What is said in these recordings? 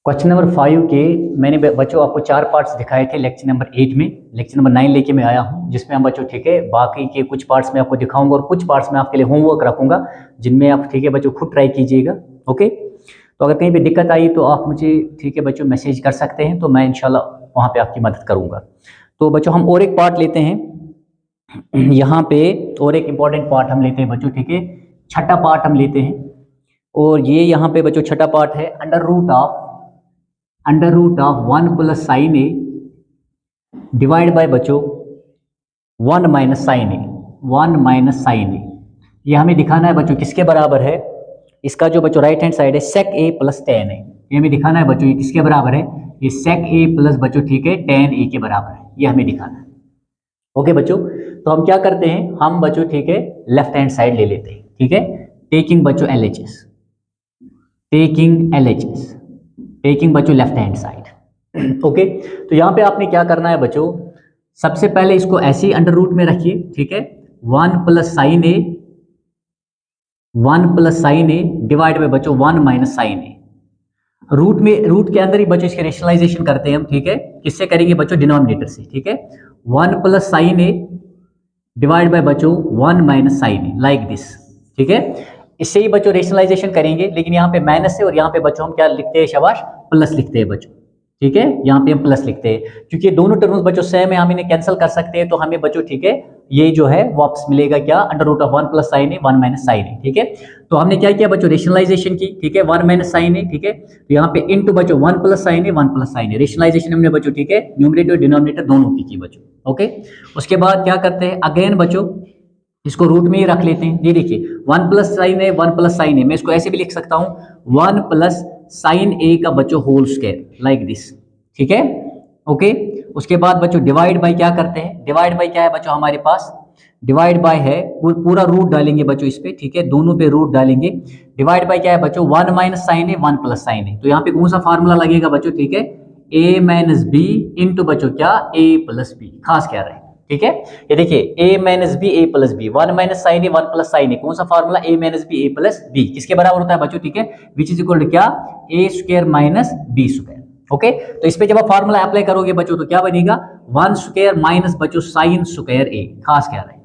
Question number 5 के मैंने बच्चों आपको 4 पार्ट्स दिखाए थे लेक्चर नंबर 8 में। लेक्चर नंबर 9 लेके मैं आया हूँ, जिसमें हम बच्चों ठीक है बाकी के कुछ पार्ट्स में आपको दिखाऊंगा और कुछ पार्ट्स में आपके लिए होमवर्क रखूंगा, जिनमें आप ठीक है बच्चों खुद ट्राई कीजिएगा। ओके, तो अगर कहीं भी दिक्कत आई तो आप मुझे ठीक है बच्चों मैसेज कर सकते हैं, तो मैं इंशाल्लाह वहाँ पे आपकी मदद करूँगा। तो बच्चों हम और एक पार्ट लेते हैं यहाँ पे, और एक इम्पॉर्टेंट पार्ट हम लेते हैं बच्चों ठीक है, छठा पार्ट हम लेते हैं। और ये यहाँ पे बच्चों छठा पार्ट है under root of 1 plus sine A divide by बच्चों 1 minus sine A, 1 minus sine A. ये हमें दिखाना है बच्चों किसके बराबर है। इसका जो बच्चों राइट हैंड साइड है सेक ए प्लस टेन ए, ये हमें दिखाना है बच्चों ये किसके बराबर है। ये सेक ए प्लस बच्चों ठीक है टेन ए के बराबर है, ये हमें दिखाना है। ओके बच्चों, तो हम क्या करते हैं, हम बच्चों ठीक है लेफ्ट हैंड साइड ले लेते हैं। ठीक है, टेकिंग बच्चों LHS, टेकिंग बच्चों लेफ्ट हैंड साइड। ओके, तो यहाँ पे आपने क्या करना है बच्चों, सबसे पहले इसको ऐसे ही अंडर रूट में रखिए। ठीक है, 1 plus sine A, 1 plus sine A divide by बच्चों 1 माइनस साइन ए। रूट में, रूट के अंदर ही बच्चों इसके रेशनलाइजेशन करते हैं हम। ठीक है, किससे करेंगे बच्चों, डिनोमिनेटर से। ठीक है, 1 plus sine A divide by बच्चों 1 minus sine A, like this. ठीक है, इससे ही बच्चों रेशनलाइजेशन करेंगे, लेकिन यहाँ पे माइनस है और यहाँ पे बच्चों हम क्या लिखते हैं, शाबाश, प्लस लिखते हैं बच्चों। ठीक है, यहाँ पे हम प्लस लिखते हैं क्योंकि दोनों टर्म्स बच्चों सेम है, हम इन्हें कैंसिल कर सकते हैं। तो हमें बच्चों ठीक है ये जो है वापस मिलेगा क्या, under root of 1 plus sine A 1 minus sine A. ठीक है, तो हमने क्या किया बच्चों, रेशनलाइजेशन की। ठीक है, 1 माइनस साइन ए। ठीक है, तो यहाँ पे इनटू बच्चों 1 plus sine A 1 plus sine A, rationalisation हमने बच्चों ठीक है न्यूमरेटर और डिनोमिनेटर दोनों की बच्चों। ओके, उसके बाद क्या करते हैं, अगेन बच्चों इसको रूट में ही रख लेते हैं। ये देखिए 1 plus sine A 1 plus sine ए, मैं इसको ऐसे भी लिख सकता हूँ 1 प्लस साइन ए का बच्चों होल स्क्वायर, लाइक दिस। ठीक है, ओके, उसके बाद बच्चों डिवाइड बाय क्या करते हैं, डिवाइड बाय क्या है बच्चों हमारे पास, डिवाइड बाय है पूरा रूट डालेंगे बच्चों इस पे। ठीक है, दोनों पे रूट डालेंगे। डिवाइड बाय क्या है बच्चों, 1 minus sine A 1 plus sine ए। तो यहाँ पे कौन सा फार्मूला लगेगा बच्चों, ठीक है, a माइनस बी इंटू बच्चों क्या, a प्लस बी। खास क्या रहे, ठीक है, ये देखिए a minus B A plus B, 1 minus sine A 1 plus sine A, कौन सा formula, a minus B A plus B, किसके बराबर होता है बच्चों, ठीक है, विच इज इक्वल टू क्या, a square minus B square. Okay, तो इस पे जब आप फार्मूला अप्लाई करोगे बच्चों तो क्या बनेगा, 1 स्क्वायर माइनस बच्चों साइन स्क्वायर a। खास क्या रहे,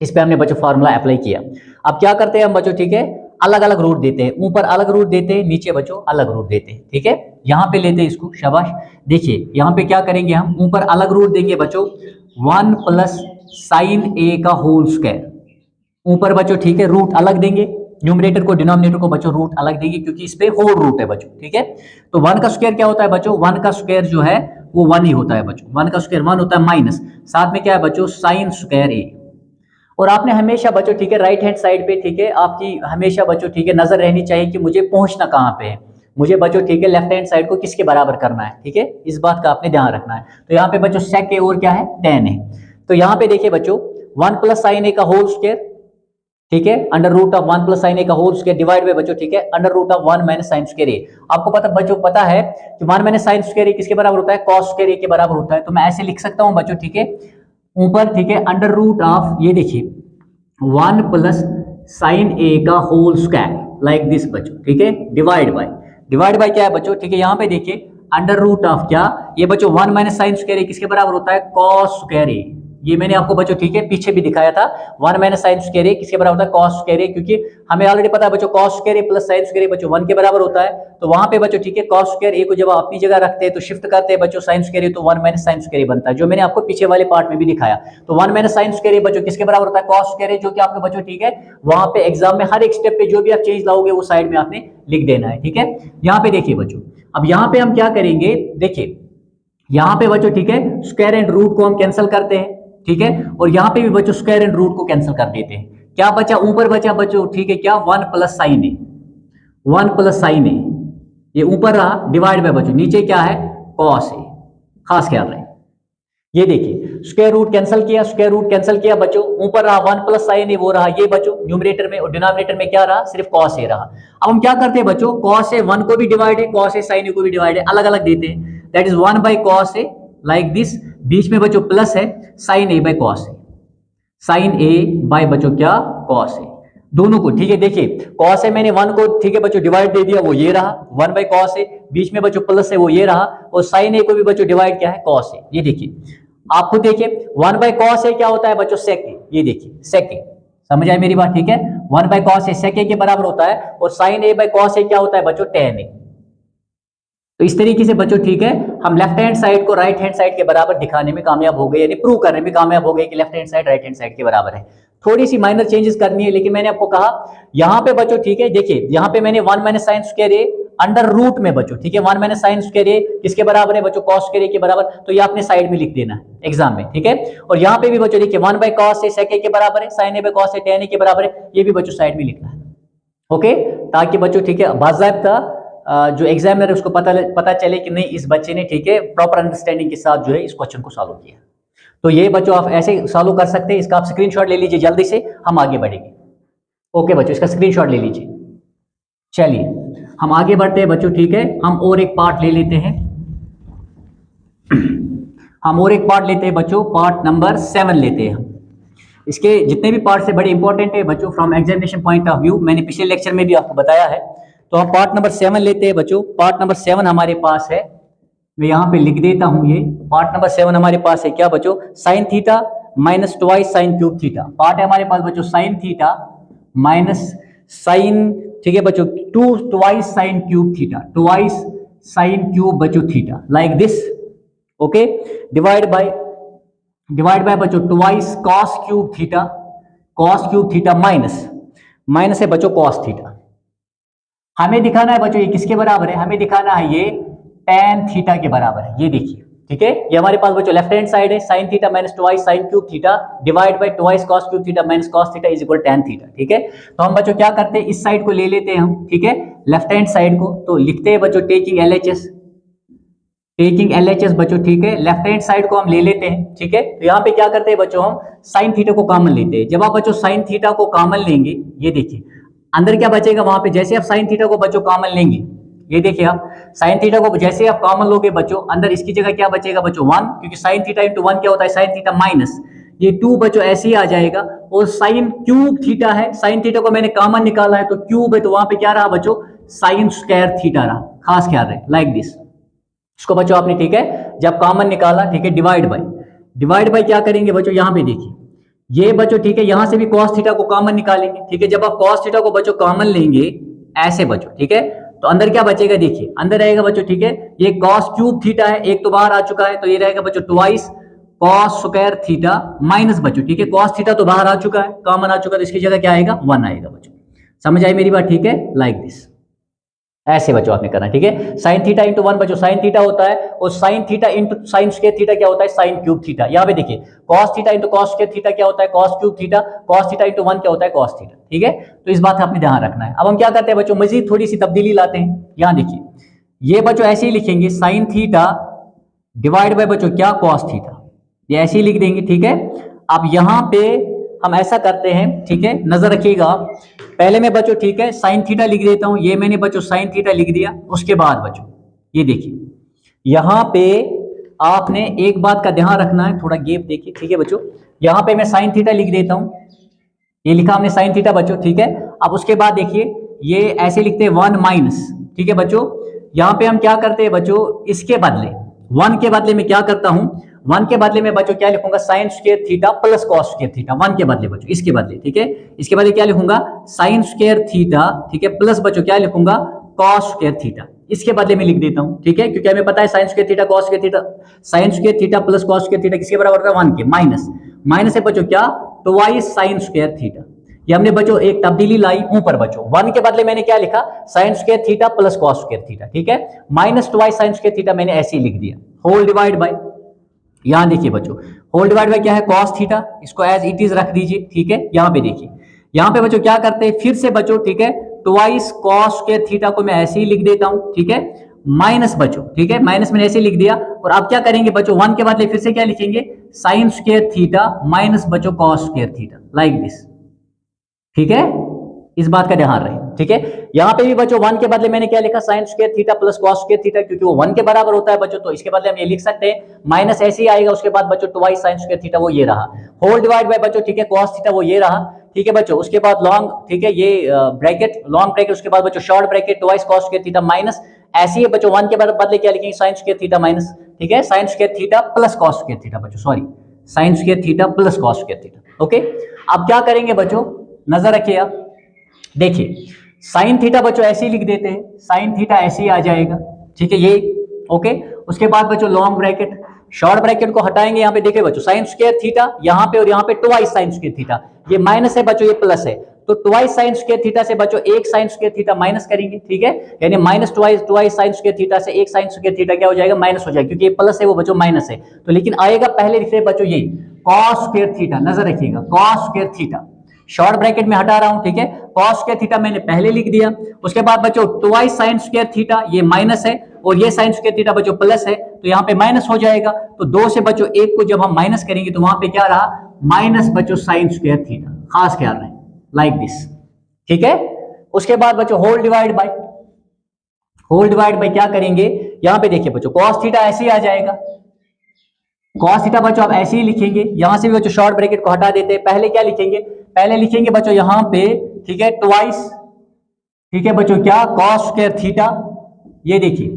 इस पे हमने बच्चों फार्मूला अप्लाई किया। अब क्या करते हैं हम बच्चों, ठीक है, अलग अलग रूट देते हैं, ऊपर अलग रूट देते हैं, नीचे बच्चों अलग रूट देते हैं। ठीक है, यहाँ पे लेते हैं इसको, शाबाश। देखिए यहाँ पे क्या करेंगे हम, ऊपर अलग रूट देंगे बच्चों 1 प्लस साइन ए का होल स्क्वायर, ऊपर बच्चों ठीक है रूट अलग देंगे, न्यूमरेटर को डिनोमिनेटर को बच्चों रूट अलग देंगे क्योंकि इस पे होल रूट है बच्चों। ठीक है, तो 1 का स्क्वायर क्या होता है बच्चों, 1 का स्क्वायर जो है वो 1 ही होता है बच्चों, 1 का स्क्वायर 1 होता है, माइनस साथ में क्या है बच्चों, साइन स्क्वायर ए। और आपने हमेशा बच्चों ठीक है राइट हैंड साइड पे, ठीक है, आपकी हमेशा बच्चों ठीक है नजर रहनी चाहिए कि मुझे पहुंचना कहाँ पे है, मुझे बच्चों ठीक है लेफ्ट हैंड साइड को किसके बराबर करना है। ठीक है, इस बात का आपने ध्यान रखना है। तो यहाँ पे बच्चों सेक ए और क्या है, टेन है। तो यहाँ पे देखिए बच्चों 1 प्लस साइन ए का होल स्क्वायर, ठीक है, under root of 1 plus sine A का होल स्क्वायर डिवाइड बाय बच्चों ठीक है under root of 1 minus sine square A. आपको पता बच्चों पता है कि 1 माइनस साइन स्क्वायर ए किसके बराबर होता है, कॉस स्क्वायर ए के बराबर होता है। तो मैं ऐसे लिख सकता हूं बच्चों, ठीक है, ऊपर ठीक है अंडर रूट ऑफ, ये देखिए 1 प्लस साइन ए का होल स्क्वायर, लाइक दिस बच्चों। ठीक है, डिवाइड बाय क्या है बच्चों, ठीक है, यहाँ पे देखिए अंडर रूट ऑफ क्या, ये बच्चों 1 माइनस साइन स्क्वायर ए किसके बराबर होता है, कॉस स्क्वायर ए। ये मैंने आपको बच्चों ठीक है पीछे भी दिखाया था, 1 माइनस साइन स्क्वायर ए किसके बराबर होता है, कॉस स्क्वायर ए, क्योंकि हमें ऑलरेडी पता है बच्चों cos square A plus sign square A बच्चों 1 के बराबर होता है। तो वहां पे बच्चों ठीक है कॉस स्क्वायर ए को जब आप अपनी जगह रखते हैं तो शिफ्ट करते हैं बच्चों साइन स्क्वायर ए, तो 1 माइनस साइन स्क्वायर ए बनता है, जो मैंने आपको पीछे वाले पार्ट में भी दिखाया। तो 1 माइनस साइन स्क्वायर ए बच्चों किसके बराबर होता है, कॉस स्क्वायर ए, जो कि आपके बच्चों ठीक है वहां पे एग्जाम में हर एक स्टेप पे जो भी आप चेंज लाओगे वो साइड में आपने लिख देना है। ठीक है, यहाँ पे देखिए बच्चों, अब यहाँ पे हम क्या करेंगे, देखिए यहाँ पे बच्चों ठीक है स्क्वायर एंड रूट को हम कैंसिल करते हैं। ठीक है, और यहाँ पे भी बच्चों स्क्वायर एंड रूट को कैंसिल कर देते हैं। क्या बचा, ऊपर बचा बच्चों ठीक है क्या, 1 plus sine A, 1 plus sine A, ये ऊपर रहा, डिवाइड बाय बच्चों नीचे क्या है, कॉस ए। खास ख्याल रहे, ये देखिए स्क्वायर रूट कैंसिल किया, स्क्वायर रूट कैंसिल किया बच्चों, ऊपर रहा 1 प्लस साइन ए, वो रहा ये बच्चों न्यूमरेटर में, और डिनोमिनेटर में क्या रहा, सिर्फ कॉस ए रहा। अब हम क्या करते हैं बच्चों, कॉस ए 1 को भी डिवाइड है, कॉस ए साइन ए को भी डिवाइड है, अलग अलग देते हैं, that is 1 by cos A, like this, बीच में बच्चों प्लस है, sine A by cos A, sine A by बच्चों क्या, कॉस ए। दोनों को, ठीक है। देखिए कॉस है, मैंने 1 को, ठीक है बच्चों, डिवाइड दे दिया, वो ये रहा 1/cos है, बीच में बच्चों प्लस है, वो ये रहा, और साइन ए को भी बच्चों डिवाइड क्या है, कॉस है। ये देखिए आप खुद देखिए 1/cos है क्या होता है बच्चों, sec ए। ये देखिए sec ए, समझ आई मेरी बात, ठीक है। 1/cos है sec ए के बराबर होता है, और sin a by cos a क्या होता है बच्चों, tan a। तो इस तरीके से बच्चों, ठीक है, हम लेफ्ट हैंड साइड को राइट हैंड साइड के बराबर दिखाने में कामयाब हो गए, यानी प्रूव करने में कामयाब हो गए कि left hand side right hand side के बराबर है। थोड़ी सी माइनर चेंजेस करनी है, लेकिन मैंने आपको कहा यहां पे बच्चों, ठीक है, देखिए यहां पे मैंने 1 minus sine square A under root में बच्चों, ठीक है, 1 माइनस साइन स्क्वायर ए किसके बराबर है बच्चों, कॉस स्क्वायर ए के बराबर। तो ये आपने साइड में लिख देना है एग्जाम में, ठीक है। और यहाँ पे भी बच्चों देखिए 1/cos a sec a के बराबर है, sin a by cos a tan a के बराबर है, ये भी बच्चों साइड में लिखना है, ओके, ताकि बच्चों, ठीक है, बाज़ाब्ता जो एग्जामिनर है उसको पता चले कि नहीं इस बच्चे ने, ठीक है, प्रॉपर अंडरस्टैंडिंग के साथ जो है इस क्वेश्चन को सॉल्व किया। तो ये बच्चों आप ऐसे सॉल्व कर सकते हैं, इसका आप स्क्रीनशॉट ले लीजिए जल्दी से, हम आगे बढ़ेंगे। ओके बच्चों, इसका स्क्रीनशॉट ले लीजिए। चलिए हम आगे बढ़ते हैं बच्चों, ठीक है, हम और एक पार्ट ले लेते हैं हम और एक पार्ट लेते हैं बच्चों, पार्ट नंबर 7 लेते हैं हम। इसके जितने भी पार्ट से बड़े इंपॉर्टेंट है बच्चों from examination point of view, मैंने पिछले लेक्चर में भी आपको बताया है। तो हम पार्ट नंबर 7 लेते हैं बच्चों। पार्ट नंबर 7 हमारे पास है, मैं यहाँ पे लिख देता हूँ, ये पार्ट नंबर 7 हमारे पास है क्या बच्चों, sine theta minus twice sine cube theta. Part है हमारे पास बच्चों साइन थीटा माइनस साइन, ठीक है बच्चों, twice sine cube theta, twice sine cube बच्चों theta, like this, okay. Divide by बच्चों twice cos cube theta minus है बच्चों कॉस थीटा। हमें दिखाना है बच्चों ये किसके बराबर है, हमें दिखाना है ये tan थीटा के बराबर है। ये देखिए, ठीक है, ये हमारे पास बच्चों लेफ्ट हैंड साइड है, sin theta minus twice sine cube theta divide by twice cos cube theta minus cos theta is equal tan theta, ठीक है। तो हम बच्चों क्या करते हैं, इस साइड को ले लेते हैं हम, ठीक है, लेफ्ट हैंड साइड को। तो लिखते हैं बच्चों टेकिंग LHS बच्चों, ठीक है, लेफ्ट हैंड साइड को हम ले लेते हैं, ठीक है। तो यहाँ पे क्या करते हैं बच्चों, हम साइन थीटा को कॉमन लेते हैं। जब आप बच्चों साइन थीटा को कॉमन लेंगे, ये देखिए अंदर क्या बचेगा, वहां पे जैसे आप साइन थीटा को बच्चों कॉमन लेंगे, ये देखिए आप साइन थीटा को जैसे आप कॉमन लोगे बच्चों, अंदर इसकी जगह क्या बचेगा बच्चों 1, क्योंकि साइन थीटा इंटू 1 क्या होता है, साइन थीटा माइनस ये 2 बच्चों ऐसे ही आ जाएगा। और साइन क्यूब थीटा है, साइन थीटा को मैंने कॉमन निकाला है तो क्यूब है, तो वहां पे क्या रहा बच्चों, साइन स्क्वायर थीटा रहा। खास ख्याल रहे, लाइक दिस। इसको बच्चों आपने, ठीक है, जब कॉमन निकाला, ठीक है, डिवाइड बाय क्या करेंगे बच्चों, यहाँ पे देखिए ये बच्चों, ठीक है, यहां से भी cos थीटा को कॉमन निकालेंगे, ठीक है। जब आप cos थीटा को बच्चों कॉमन लेंगे ऐसे बच्चों, ठीक है, तो अंदर क्या बचेगा, देखिए अंदर रहेगा बच्चों, ठीक है, ये cos क्यूब थीटा है, एक तो बाहर आ चुका है, तो ये रहेगा बच्चों twice cos square theta minus बच्चों, ठीक है, cos थीटा तो बाहर आ चुका है, कॉमन आ चुका है, तो इसकी जगह क्या आएगा 1 आएगा बच्चों। समझ आई मेरी बात, ठीक है, लाइक दिस। ऐसे बच्चों आपने करना, ठीक है। साइन थीटा इंटू 1 बच्चों साइन थीटा होता है, और sine theta into sine square theta क्या होता है, साइन क्यूब थीटा। यहाँ पे देखिए cos theta into cos square theta क्या होता है, cos cube theta, cos theta into 1 क्या होता है, कॉस थीटा, ठीक है। तो इस बात का आपने ध्यान रखना है। अब हम क्या करते हैं बच्चों, मजीद थोड़ी सी तब्दीली लाते हैं। यहाँ देखिए ये बच्चों ऐसे ही लिखेंगे, साइन थीटा डिवाइड बाय बच्चों क्या, कॉस थीटा, ये ऐसे ही लिख देंगे, ठीक है। अब यहाँ पे हम ऐसा करते हैं, ठीक है, नजर रखिएगा, पहले मैं बच्चों, ठीक है, साइन थीटा लिख देता हूं, ये मैंने बच्चों साइन थीटा लिख दिया। उसके बाद बच्चों ये देखिए यहां पे आपने एक बात का ध्यान रखना है, थोड़ा गैप देखिए, ठीक है बच्चों, यहां पे मैं साइन थीटा लिख देता हूं, ये लिखा हमने साइन थीटा बच्चों, ठीक है। अब उसके बाद देखिए ये ऐसे लिखते हैं 1 माइनस, ठीक है बच्चों, यहां पे हम क्या करते हैं बच्चों, इसके बदले 1 के बदले में क्या करता हूं, 1 के बदले में बच्चों क्या लिखूंगा, sign square theta plus cos square theta, 1 के बदले बच्चों, इसके बदले, ठीक है, इसके बदले क्या लिखूंगा, साइन स्क्वायर थीटा, ठीक है, प्लस बच्चों क्या लिखूंगा, कॉस स्क्वायर थीटा, इसके बदले में लिख देता हूं, ठीक है, क्योंकि हमें पता है sine square theta cos square theta, sign square theta plus cos square theta किसके बराबर होता है, 1 के, माइनस है बच्चों क्या, ट्वाइस साइन स्क्वायर थीटा। ये हमने बच्चों एक तब्दीली लाई ऊपर बच्चों, 1 के बदले मैंने क्या लिखा, sign square theta plus cos square theta, ठीक है, minus twice sign square theta मैंने ऐसे ही लिख दिया, होल डिवाइड बाय, यहां देखिए बच्चों होल डिवाइड बाय क्या है, कॉस थीटा, इसको एज इट इज रख दीजिए, ठीक है। यहां पे देखिए, यहां पे बच्चों क्या करते हैं, फिर से बच्चों, ठीक है, ट्वाइस कॉस स्क्वायर थीटा को मैं ऐसे ही लिख देता हूं, ठीक है, माइनस बच्चों, ठीक है, माइनस मैंने ऐसे लिख दिया। और अब क्या करेंगे बच्चों, 1 के बदले फिर से क्या लिखेंगे, साइन स्क्वायर थीटा माइनस बच्चों cos square theta, like this, ठीक है, इस बात का ध्यान रहे। ठीक है। यहाँ पे भी बच्चों 1 के बदले मैंने क्या लिखा, sign square theta plus cos square theta, क्योंकि वो 1 के बराबर होता है बच्चों, तो इसके बदले हम ये लिख सकते हैं माइनस ऐसे ही आएगा, उसके बाद बच्चों ट्वाइस साइन स्क्वायर थीटा वो ये रहा, होल डिवाइड बाय बच्चों ठीक है कॉस थीटा वो ये रहा, ठीक है बच्चों। उसके बाद लॉन्ग ठीक है ये ब्रैकेट लॉन्ग ब्रैकेट, उसके बाद बच्चों short bracket twice cos square theta minus ऐसे ही बच्चों 1 के बदले क्या लिखेंगे, साइन स्क्वायर थीटा माइनस ठीक है sine square theta plus cos square theta बच्चों, sorry sine square theta plus cos square theta. Okay, अब क्या करेंगे बच्चों, नजर रखिए आप, देखिए साइन थीटा बच्चों ऐसे ही लिख देते हैं, साइन थीटा ऐसे ही आ जाएगा, ठीक है ये। ओके, उसके बाद बच्चों लॉन्ग ब्रैकेट, शॉर्ट ब्रैकेट को हटाएंगे, यहाँ पे देखिए बच्चों साइन स्क्वायर थीटा यहाँ पे और यहाँ पे ट्वाइस साइन स्क्वायर थीटा, ये माइनस है बच्चों ये प्लस है, तो ट्वाइस साइन स्क्वायर थीटा से बच्चों एक साइन स्क्वायर थीटा माइनस करेंगे, ठीक है, यानी minus twice sign square theta से एक साइन स्क्वायर थीटा क्या हो जाएगा, माइनस हो जाएगा, क्योंकि ये प्लस है वो बच्चों माइनस है, तो लेकिन आएगा पहले लिख रहे बच्चों ये कॉस स्क्वायर थीटा, नजर रखिएगा cos square theta, short bracket में हटा रहा हूं, ठीक है, कॉस स्क्वायर थीटा मैंने पहले लिख दिया। उसके बाद बच्चों ट्वाइस साइन स्क्वायर थीटा, ये माइनस है और ये साइन स्क्वायर थीटा बच्चों प्लस है, तो यहाँ पे माइनस हो जाएगा, तो 2 से बच्चों 1 को जब हम माइनस करेंगे तो वहां पे क्या रहा, माइनस बच्चों साइन स्क्वायर थीटा, खास ख्याल रहे लाइक दिस, ठीक है। उसके बाद बच्चों होल डिवाइड बाय क्या करेंगे, यहां पे देखिए बच्चों कॉस थीटा ऐसे ही आ जाएगा, कॉस थीटा बच्चों आप ऐसे ही लिखेंगे, यहां से भी बच्चों शॉर्ट ब्रैकेट को हटा देते हैं, पहले क्या लिखेंगे, पहले लिखेंगे बच्चों यहां पे ठीक है ट्वाइस, ठीक है बच्चों क्या कॉस स्क्वायर थीटा, ये देखिए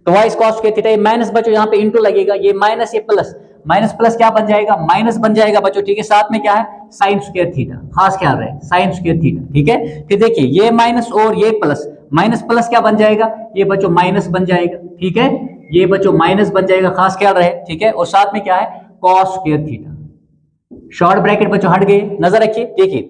ट्वाइस कॉस स्क्वायर थीटा, ये माइनस बच्चों यहाँ पे इंटू लगेगा, ये माइनस ये प्लस, माइनस प्लस क्या बन जाएगा, माइनस बन जाएगा बच्चों, ठीक है, साथ में क्या है साइन स्क्वायर थीटा, खास ख्याल रहे साइन स्क्वायर थीटा, ठीक है। फिर देखिए ये माइनस और ये प्लस, माइनस प्लस क्या बन जाएगा, ये बच्चों माइनस बन जाएगा, ठीक है, ये बच्चों माइनस बन जाएगा, खास ख्याल रहे, ठीक है, और साथ में क्या है cos square theta, short bracket बच्चों हट गए, नजर रखिए, देखिए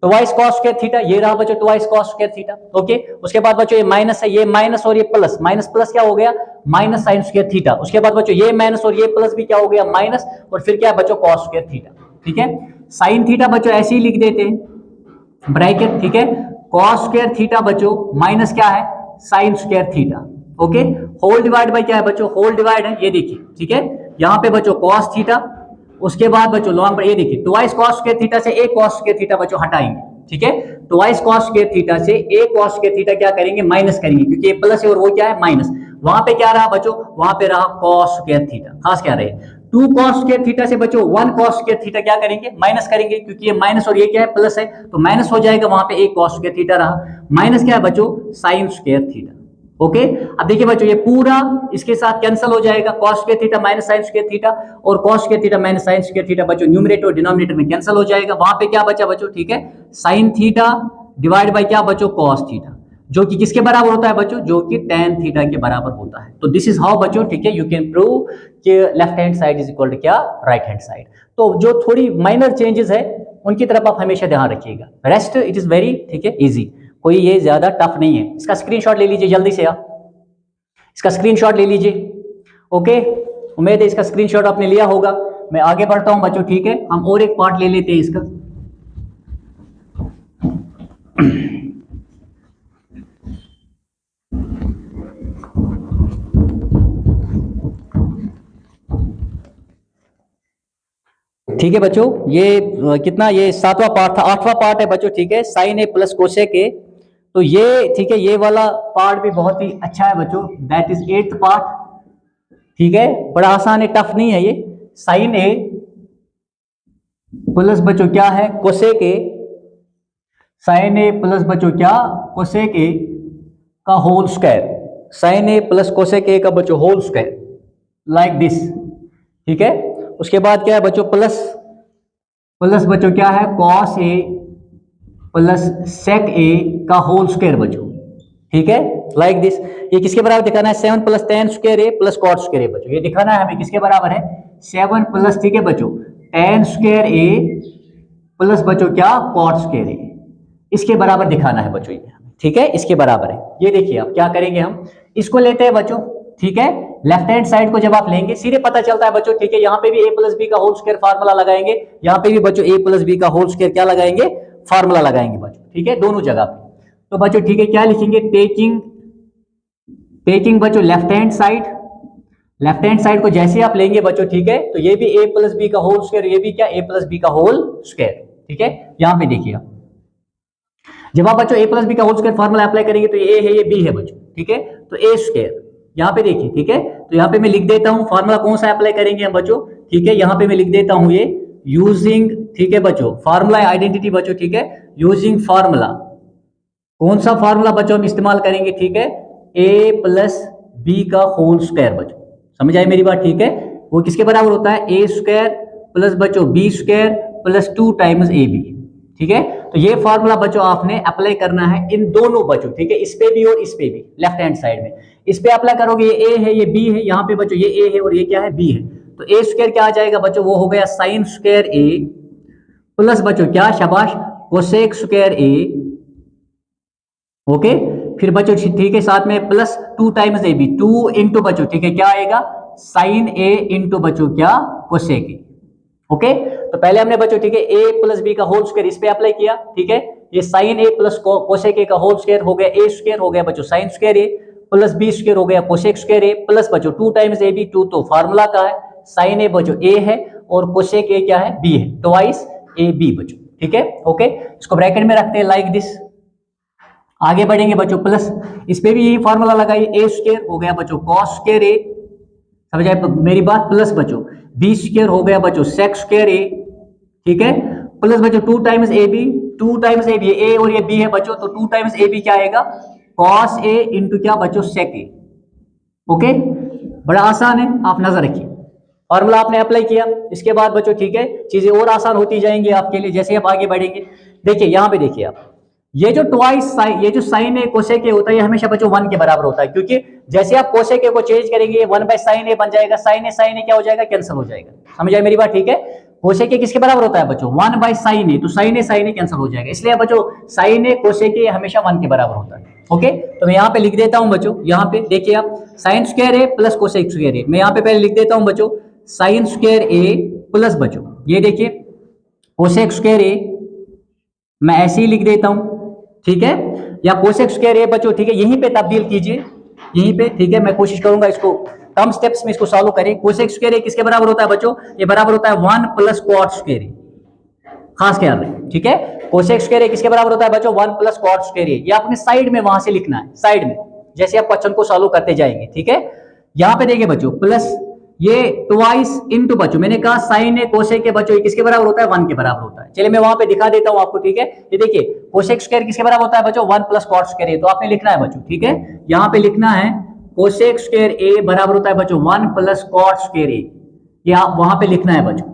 ट्वाइस कॉस स्क्वायर थीटा, ये रहा बच्चों twice cos square theta, okay. उसके बाद बच्चों ये माइनस है, ये माइनस और ये प्लस, माइनस प्लस क्या हो गया, माइनस साइन स्क्वायर थीटा, उसके बाद बच्चों ये माइनस और ये प्लस भी क्या हो गया, माइनस, और फिर क्या बच्चों कॉस स्क्वायर थीटा, ठीक है। साइन थीटा बच्चों ऐसे ही लिख देते हैं ब्रैकेट, ठीक है, कॉस स्क्वायर थीटा बच्चों माइनस क्या है sine square theta, okay. Whole divide by क्या है बच्चों, होल डिवाइड है, ये देखिए, ठीक है, यहाँ पे बच्चों कॉस थीटा, उसके बाद बच्चों लॉन्ग पर ये देखिए ट्वाइस कॉस स्क्वायर थीटा से एक कॉस स्क्वायर थीटा बच्चों हटाएंगे, ठीक है, ट्वाइस कॉस स्क्वायर थीटा से एक कॉस स्क्वायर थीटा क्या करेंगे, माइनस करेंगे, क्योंकि ये प्लस है और वो क्या है माइनस, वहां पे क्या रहा बच्चों, वहां पे रहा कॉस स्क्वायर थीटा, खास क्या रहे, 2 कॉस स्क्वायर थीटा से बच्चों 1 कॉस स्क्वायर थीटा क्या करेंगे, माइनस करेंगे, क्योंकि ये माइनस और ये क्या है प्लस है, तो माइनस हो जाएगा, वहां पे एक कॉस स्क्वायर थीटा रहा, माइनस क्या है बच्चों साइन स्क्वायर थीटा, ओके। अब देखिए बच्चों ये पूरा इसके साथ कैंसिल हो जाएगा, cos square theta minus sine square theta और cos square theta minus sine square theta बच्चों न्यूमरेटर और डिनोमिनेटर में कैंसिल हो जाएगा, वहां पे क्या बचा बच्चों, ठीक है, साइन थीटा डिवाइड बाय क्या बच्चों cos थीटा, जो कि किसके बराबर होता है बच्चों, जो कि tan थीटा के बराबर होता है। तो दिस इज हाउ बच्चों, ठीक है, यू कैन प्रूव कि left hand side is equal to क्या, राइट हैंड साइड। तो जो थोड़ी माइनर चेंजेस है उनकी तरफ आप हमेशा ध्यान रखिएगा, रेस्ट इट इज वेरी ठीक है इजी, कोई ये ज्यादा टफ नहीं है। इसका स्क्रीनशॉट ले लीजिए जल्दी से आप, इसका स्क्रीनशॉट ले लीजिए, ओके, उम्मीद है इसका स्क्रीनशॉट आपने लिया होगा। मैं आगे बढ़ता हूं बच्चों, ठीक है, हम और एक पार्ट ले लेते हैं इसका। ठीक है बच्चों, ये कितना, ये 7वां पार्ट था, 8वां पार्ट है बच्चों, ठीक है, sine A plus cosec A, तो ये ठीक है, ये वाला पार्ट भी बहुत ही अच्छा है बच्चों, दैट इज 8th पार्ट, ठीक है, बड़ा आसान है, टफ नहीं है ये। साइन ए प्लस बच्चों क्या है cosec A, sine A plus बच्चों क्या कोसेक ए का whole square, sine A plus cosec A का बच्चों होल स्क्वायर लाइक दिस, ठीक है। उसके बाद क्या है बच्चों प्लस बच्चों क्या है कॉस ए प्लस सेक ए का होल स्क्वायर बच्चों, ठीक है, लाइक दिस। ये किसके बराबर दिखाना है, 7 plus tan square A plus cot square A बच्चों, ये दिखाना है हमें किसके बराबर है, 7 प्लस, ठीक है बच्चों, tan स्क्वायर ए प्लस बच्चों क्या कॉट स्क्वायर ए, इसके बराबर दिखाना है बच्चों ये, ठीक है, इसके बराबर है। ये देखिए आप क्या करेंगे, हम इसको लेते हैं बच्चों, ठीक है, लेफ्ट हैंड साइड को जब आप लेंगे सीधे पता चलता है बच्चों, ठीक है, यहाँ पे भी a प्लस बी का होल स्क्वायर फार्मूला लगाएंगे, यहाँ पे भी बच्चों a प्लस बी का होल स्क्वायर क्या लगाएंगे, फार्मूला लगाएंगे बच्चों, ठीक है, दोनों जगह पे। तो बच्चों ठीक है, क्या लिखेंगे, टेकिंग बच्चों लेफ्ट हैंड साइड को जैसे आप लेंगे बच्चों, ठीक है, तो ये भी a प्लस बी का होल स्क्वायर, ये भी क्या a प्लस बी का होल स्क्वायर, ठीक है। यहाँ पे देखिए आप जब आप बच्चों a प्लस बी का होल स्क्वायर फॉर्मूला अप्लाई करेंगे तो ये a है, ये b है बच्चों, ठीक है। तो a स्क्वायर यहाँ पे देखिए, ठीक है। तो यहाँ पे मैं लिख देता हूँ फॉर्मूला कौन सा अप्लाई करेंगे हम बच्चों, ठीक है। यहाँ पे मैं लिख देता हूँ ये यूजिंग, ठीक है बच्चों, फार्मूला आइडेंटिटी बच्चों, ठीक है। यूजिंग फार्मूला, कौन सा फार्मूला बच्चों हम इस्तेमाल करेंगे, ठीक है, a प्लस बी का होल स्क्वायर बच्चों, समझ आई मेरी बात, ठीक है। वो किसके बराबर होता है, a स्क्वायर प्लस बच्चों B square plus 2 times A B, ठीक है। तो ये फार्मूला बच्चों आपने अप्लाई करना है इन दोनों बच्चों, ठीक है, इस पे भी और इस पे भी, लेफ्ट हैंड साइड में इस पे अप्लाई करोगे, ये a है, ये b है, यहाँ पे बच्चों ये a है और ये क्या है, b है। तो a स्क्वायर क्या आ जाएगा बच्चों, वो हो गया साइन स्क्वायर a प्लस बच्चों क्या, शाबाश, कोसेक स्क्वायर a, ओके। फिर बच्चों ठीक है, साथ में plus 2 times A B, 2 into बच्चों, ठीक है, क्या आएगा, साइन ए इंटू बच्चों क्या, कोसेक ए, ओके। तो पहले हमने बच्चों, ठीक है, a प्लस बी का होल स्क्वायर इस पे अप्लाई किया, ठीक है। ये sine A plus cosec A का होल स्क्वायर हो गया, a स्क्वायर हो गया बच्चों साइन स्क्वायर ए प्लस बी स्क्वायर हो गया कोसेक स्क्वायर ए प्लस बच्चों 2 टाइम्स ए बी, 2 तो फार्मूला का है, साइन ए बच्चों a है और कोसेक ए क्या है, b है, ट्वाइस ए बी बच्चों, ठीक है, ओके। इसको ब्रैकेट में रखते हैं लाइक दिस, आगे बढ़ेंगे बच्चों, प्लस इस पे भी यही फार्मूला लगाइए, a स्क्वायर हो गया बच्चों कॉस स्क्वायर ए, समझ आए मेरी बात, प्लस बच्चों बी स्क्वायर हो गया बच्चों सेक स्क्वायर ए, ठीक है, प्लस बच्चों 2 times A B, 2 times A B, A और ये बी है बच्चों, तो 2 टाइम्स ए बी क्या आएगा, कॉस ए इंटू क्या बच्चों, सेक ए, ओके। बड़ा आसान है, आप नजर रखिए, फॉर्मूला आपने अप्लाई किया, इसके बाद बच्चों, ठीक है, चीजें और आसान होती जाएंगी आपके लिए जैसे आप आगे बढ़ेंगे। देखिए यहाँ पे देखिए आप, ये जो ट्वाइस साइन, ये जो साइन ए कोसेक ए होता है, ये हमेशा बच्चों 1 के बराबर होता है, क्योंकि जैसे आप कोसेक ए को चेंज करेंगे 1 बाय साइन ए बन जाएगा, साइन ए क्या हो जाएगा, कैंसिल हो जाएगा, समझ आए मेरी बात, ठीक है। कोसेक ए किसके बराबर होता है बच्चों, 1 बाय साइन ए, तो साइन ए कैंसिल हो जाएगा, इसलिए बच्चों साइन ए कोसेक ए हमेशा 1 के बराबर होता है, ओके। तो मैं यहाँ पे लिख देता हूँ बच्चों, यहाँ पे देखिए आप, साइन स्क्वायर ए प्लस कोसेक स्क्वायर ए, मैं यहाँ पे पहले लिख देता हूँ बच्चों, साइन स्क्वायर ए प्लस बच्चों ये देखिए कोसेक स्क्वायर ए, मैं ऐसे ही लिख देता हूं, ठीक है, या कोसेक स्क्वायर ए बच्चों, ठीक है, यहीं पे तब्दील कीजिए, यहीं पे, ठीक है। मैं कोशिश करूंगा इसको कम स्टेप्स में इसको सॉल्व करें। कोसेक स्क्वायर ए किसके बराबर होता है बच्चों, ये बराबर होता है 1 प्लस कॉट स्क्वायर ए, खास ख्याल रखें, ठीक है। कोसेक स्क्वायर ए किसके बराबर होता है बच्चों, 1 प्लस कॉट स्क्वायर ए, ये आपने साइड में वहां से लिखना है, साइड में जैसे आप क्वेश्चन को सॉल्व करते जाएंगे, ठीक है। यहां पे देखिए बच्चों, प्लस ये ट्वाइस इनटू बच्चों, मैंने कहा साइन ए कोसेक के बच्चों, ये किसके बराबर होता है, 1 के बराबर होता है। चलिए मैं वहां पे दिखा देता हूं आपको, ठीक है। ये देखिए कोसेक स्क्वायर किसके बराबर होता है बच्चों, 1 प्लस कॉट स्क्वायर ए, तो आपने लिखना है बच्चों, ठीक है, यहां पे लिखना है कोसेक स्क्वायर ए बराबर होता है बच्चों 1 प्लस कॉट स्क्वायर ए, ये आप वहां पे लिखना है बच्चों,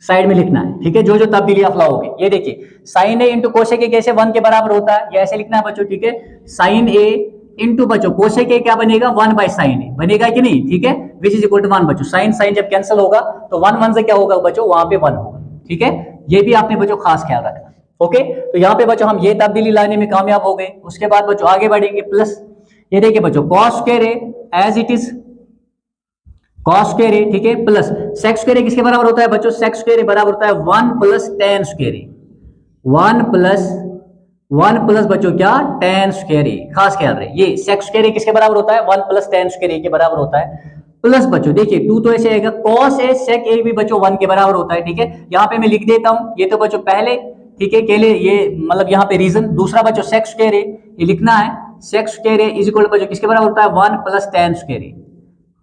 साइड में लिखना है, ठीक है, जो जो तब्दीली आप लाओगे। ये देखिए sine A into cosec A कैसे 1 के बराबर होता है, ये ऐसे लिखना है बच्चों, ठीक है, साइन ए इंटू बच्चों कोसेक ए क्या बनेगा, 1 बाय साइन ए बनेगा कि नहीं, ठीक है, विच इज इक्वल टू 1 बच्चों, साइन साइन जब कैंसिल होगा तो 1 1 से क्या होगा बच्चों, वहां पे 1 होगा, ठीक है। ये भी आपने बच्चों खास ख्याल रखना, ओके। तो यहाँ पे बच्चों हम ये तब्दीली लाने में कामयाब हो गए। उसके बाद बच्चों आगे बढ़ेंगे, प्लस ये देखिए बच्चों cos square A as it is cos square A, ठीक है, प्लस सेक स्क्वायर ए किसके बराबर होता है बच्चों, सेक स्क्वायर ए बराबर होता है 1 प्लस टेन स्क्वायर ए, 1 प्लस बच्चों क्या, टेन स्क्वायर ए, खास ख्याल रहे, ये सेक स्क्वायर ए किसके बराबर होता है, 1 प्लस टेन स्क्वायर ए के बराबर होता है, प्लस बच्चों देखिए 2 तो ऐसे आएगा, कॉस ए सेक ए भी बच्चों 1 के बराबर होता है, ठीक है। यहाँ पे मैं लिख देता हूँ, ये तो बच्चों पहले, ठीक है, केले ये मतलब यहाँ पे रीजन, दूसरा बच्चों सेक स्क्वायर ए, ये लिखना है sec square A is equal to बच्चों किसके बराबर होता है, 1 प्लस टेन स्क्वायर ए,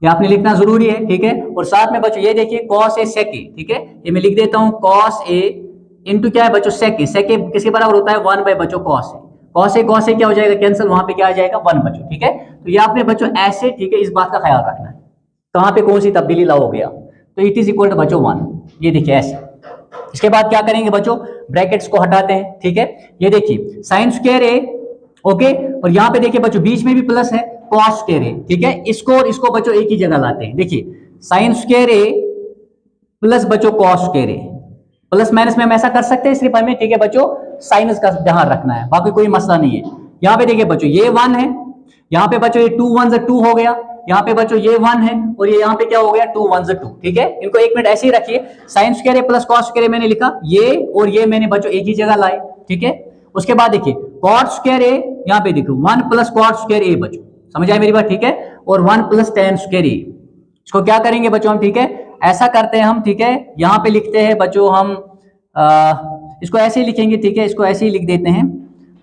ये आपने लिखना जरूरी है, ठीक है। और साथ में बच्चों ये देखिए कॉस ए सेक ए, ठीक है, ये मैं लिख देता हूँ कॉस ए इंटू क्या है बच्चों, सेक ए, सेक ए किसके बराबर होता है, 1 बाय बच्चों कॉस ए, कॉस ए क्या हो जाएगा, कैंसिल, वहां पे क्या आ जाएगा, 1 बच्चों, ठीक है। तो ये आपने बच्चों ऐसे, ठीक है, इस बात का ख्याल रखना है कहां पे कौन सी तब्दीली लाओगे आप, तो इट इज इक्वल टू बच्चों 1, ये देखिए ऐसे। इसके बाद क्या करेंगे बच्चों, ब्रैकेट्स को हटाते हैं, ठीक है। ये देखिए साइन स्क्वायर ए, ओके, और यहाँ पे देखिए बच्चों बीच में भी प्लस है, कॉस स्क्वायर ए, ठीक है, इसको और इसको बच्चों एक ही जगह लाते हैं। देखिए साइन स्क्वायर ए प्लस बच्चों कॉस स्क्वायर ए, प्लस माइनस में हम ऐसा कर सकते हैं सिर्फ हमें, ठीक है बच्चों, साइनस का ध्यान रखना है, बाकी कोई मसला नहीं है। यहाँ पे देखिए बच्चों ये 1 है, यहाँ पे बच्चों ये 2 1 से 2 हो गया, यहाँ पे बच्चों ये 1 है और ये यहाँ पे क्या हो गया, 2 1 से 2, ठीक है। इनको 1 मिनट ऐसे ही रखिए, साइन स्क्वायर ए प्लस कॉस स्क्वायर ए मैंने लिखा, ये और ये मैंने बच्चों एक ही जगह लाए, ठीक है। उसके बाद देखिए कॉट स्क्वायर ए, यहाँ पे देखो 1 प्लस कॉट स्क्वायर ए बच्चों, समझ आए मेरी बात, ठीक है, और 1 प्लस टेन स्क्वायर ए, इसको क्या करेंगे बच्चों हम, ठीक है, ऐसा करते हैं हम, ठीक है, यहाँ पे लिखते हैं बच्चों हम इसको ऐसे ही लिखेंगे, ठीक है, इसको ऐसे ही लिख देते हैं,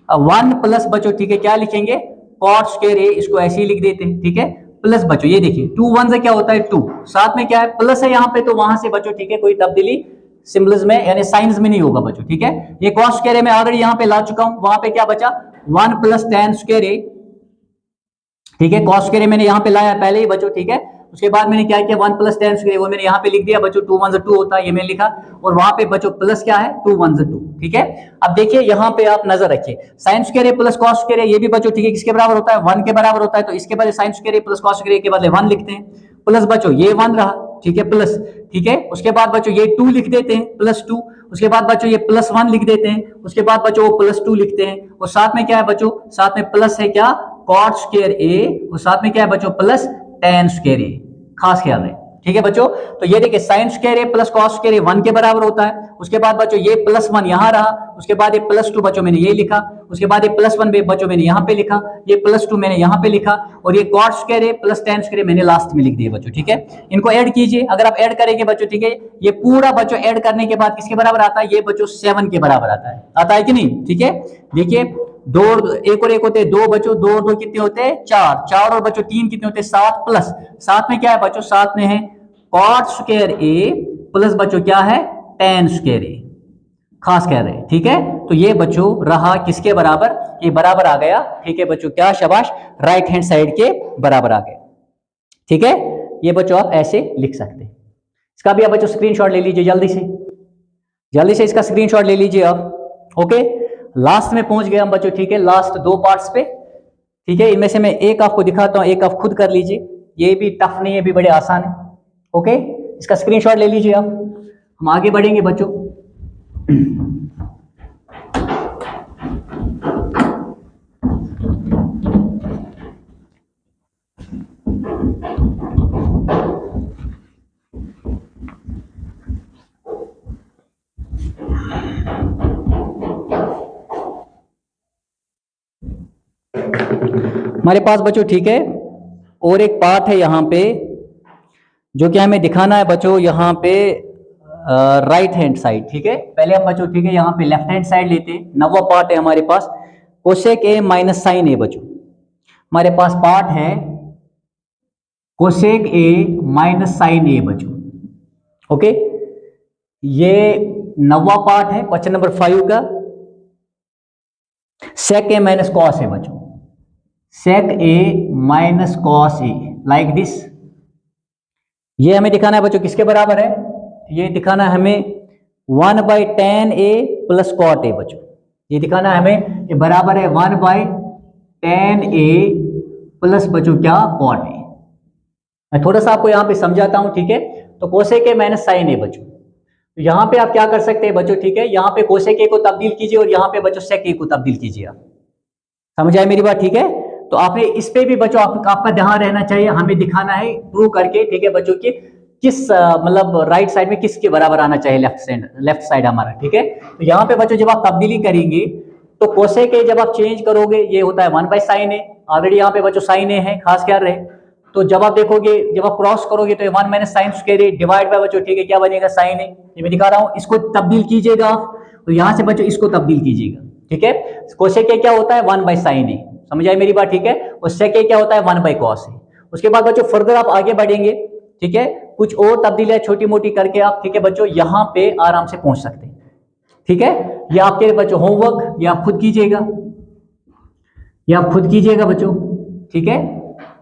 वन प्लस बच्चों ठीक है क्या लिखेंगे, कॉट स्क्वायर ए, इसको ऐसे ही लिख देते हैं, ठीक है। प्लस बच्चों ये देखिए 2 1 से क्या होता है 2, साथ में क्या है प्लस है यहाँ पे, तो वहां से बच्चों ठीक है कोई तब्दीली सिंबल्स में यानी साइंस में नहीं होगा बच्चों, ठीक है। ये कॉट स्क्वायर ए मैं ऑलरेडी यहाँ पे ला चुका हूं, वहां पे क्या बचा 1 प्लस टेन स्क्वायर ए, ठीक है। कॉस स्क्वायर मैंने यहाँ पे लाया पहले ही बच्चों, ठीक है। उसके बाद मैंने क्या किया 1 प्लस टेन स्क्वायर वो मैंने यहाँ पे लिख दिया बच्चों, 2 1 2 होता है ये मैंने लिखा, और वहां पे बच्चों प्लस क्या है 2 1 2, ठीक है। अब देखिए यहाँ पे आप नजर रखिए, sine square plus cos square ये भी बच्चों ठीक है किसके बराबर होता है 1 के बराबर होता है, तो इसके बदले sine square plus cos square के बदले 1 लिखते हैं, प्लस बच्चों ये 1 रहा, ठीक है प्लस, ठीक है। उसके बाद बच्चों ये 2 लिख देते हैं प्लस 2, उसके बाद बच्चों ये प्लस 1 लिख देते हैं, उसके बाद बच्चों वो प्लस 2 लिखते हैं, और साथ में क्या है बच्चों, साथ में प्लस है क्या कॉट स्क्वायर ए, और साथ में क्या है बच्चों प्लस टेन स्क्वायर ए, खास ख्याल है, ठीक है बच्चों। तो ये देखिए साइन स्क्वायर ए प्लस कॉस स्क्वायर ए 1 के बराबर होता है, उसके बाद बच्चों ये प्लस 1 यहां रहा, उसके बाद ये प्लस 2 बच्चों मैंने ये लिखा, उसके बाद ये प्लस 1 बच्चों मैंने यहां पे लिखा, ये प्लस 2 मैंने यहां पे लिखा, और ये कॉट स्क्वायर ए प्लस टेन स्क्वायर मैंने लास्ट में लिख दिए बच्चों, ठीक है। इनको ऐड कीजिए, अगर आप ऐड करेंगे बच्चों ठीक है, ये पूरा बच्चों ऐड करने के बाद किसके बराबर आता है, ये बच्चों 7 के बराबर आता है कि नहीं, ठीक है। देखिए दो एक और एक होते हैं दो बच्चों, दो और दो कितने होते हैं 4, 4 और बच्चों 3 कितने होते हैं 7, प्लस साथ में क्या है बच्चों, साथ में है कॉट स्क्वायर ए प्लस बच्चों क्या है टेन स्क्वायर ए, खास कह रहे हैं, ठीक है। तो ये बच्चों रहा किसके बराबर, ये बराबर आ गया, ठीक है बच्चों, क्या शाबाश, राइट हैंड साइड के बराबर आ गया, ठीक है। ये बच्चों आप ऐसे लिख सकते हैं। इसका भी आप बच्चों स्क्रीनशॉट ले लीजिए, जल्दी से इसका स्क्रीनशॉट ले लीजिए आप, ओके। लास्ट में पहुंच गए हम बच्चों, ठीक है, लास्ट 2 पार्ट्स पे, ठीक है। इनमें से मैं एक आपको दिखाता हूं, एक आप खुद कर लीजिए, ये भी टफ नहीं है, भी बड़े आसान है, ओके। इसका स्क्रीनशॉट ले लीजिए आप, हम आगे बढ़ेंगे बच्चों। हमारे पास बच्चों ठीक है और एक पार्ट है यहाँ पे जो कि हमें दिखाना है बच्चों, यहाँ पे राइट हैंड साइड, ठीक है। पहले हम बच्चों ठीक है यहाँ पे लेफ्ट हैंड साइड लेते हैं, नवा पार्ट है हमारे पास कोसेक ए माइनस साइन ए बच्चों, हमारे पास पार्ट है कोसेक ए माइनस साइन ए बच्चों, ओके। ये नवा पार्ट है क्वेश्चन नंबर 5 का, सेक ए माइनस कॉस ए बच्चों, sec A minus cos A like this. ये हमें दिखाना है बच्चों किसके बराबर है, ये दिखाना है हमें 1/tan a plus cot A बच्चों, ये दिखाना है हमें, ये बराबर है 1/tan a प्लस बच्चों क्या कॉट ए। मैं थोड़ा सा आपको यहाँ पे समझाता हूँ, ठीक है। तो कोसेक ए माइनस साइन ए बच्चों, तो यहाँ पे आप क्या कर सकते हैं बच्चों, ठीक है, यहाँ पे कोसेक ए को तब्दील कीजिए और यहाँ पे बच्चों सेक ए को तब्दील कीजिए, आप समझ आए मेरी बात, ठीक है। तो आपने इस पे भी बच्चों आपका ध्यान रहना चाहिए, हमें दिखाना है प्रूव करके, ठीक है बच्चों की किस मतलब राइट साइड में किसके बराबर आना चाहिए, लेफ्ट साइड हमारा, ठीक है। तो यहाँ पे बच्चों जब आप तब्दीली करेंगे तो कोसेक ए जब आप चेंज करोगे ये होता है 1/sin ए, ऑलरेडी यहाँ पे बच्चों साइन ए है, खास ख्याल रहे। तो जब आप देखोगे जब आप क्रॉस करोगे तो 1 minus sine square A divide by बच्चों ठीक है क्या बनेगा साइन ए, ये मैं दिखा रहा हूँ, इसको तब्दील कीजिएगा आप, तो यहाँ से बच्चों इसको तब्दील कीजिएगा, ठीक है। कोसेक ए क्या होता है 1/sin ए, समझ आई मेरी बात, ठीक है। और सेक ए क्या होता है 1/cos ए। उसके बाद बच्चों फर्दर आप आगे बढ़ेंगे, ठीक है, कुछ और तब्दीलियां छोटी मोटी करके आप, ठीक है बच्चों, यहाँ पे आराम से पहुंच सकते हैं, ठीक है। ये आपके बच्चों होमवर्क, ये आप खुद कीजिएगा, ये आप खुद कीजिएगा बच्चों, ठीक है।